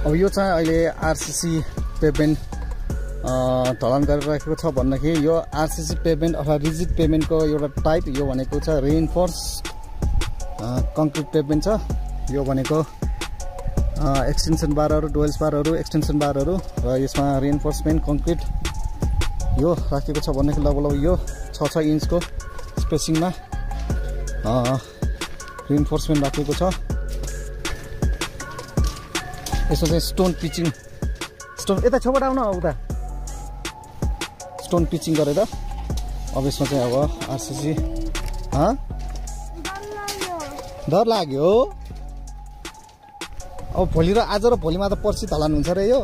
अब यो चाहिँ अहिले आरसीसी पेभमेन्ट ढलान गरेर राखेको छ भन्दाखेरि यो आरसीसी पेभमेन्ट अथवा रिजिड पेभमेन्टको एउटा टाइप यो भनेको छ रेनफोर्स कङ्क्रिट पेभमेन्ट छ। यो भनेको एक्सटेन्सन बारहरू, डुवेल्स बारहरू, एक्सटेन्सन बारहरू र यसमा रेनफोर्समेन्ट कङ्क्रिट यो राखेको छ भन्दाखेरि लगभग यो 6 इन्चको स्पेसिङमा रेनफोर्समेन्ट राखेको छ। यसमा चाहिँ स्टोन पिचिङ, स्टोन यता छेउबाट आउन उता स्टोन पिचिङ गरेर अब यसमा चाहिँ अब आरसीसी डर लाग्यो। अब भोलि र आज र भोलिमा त पर्सि ढलान हुन्छ रे यो।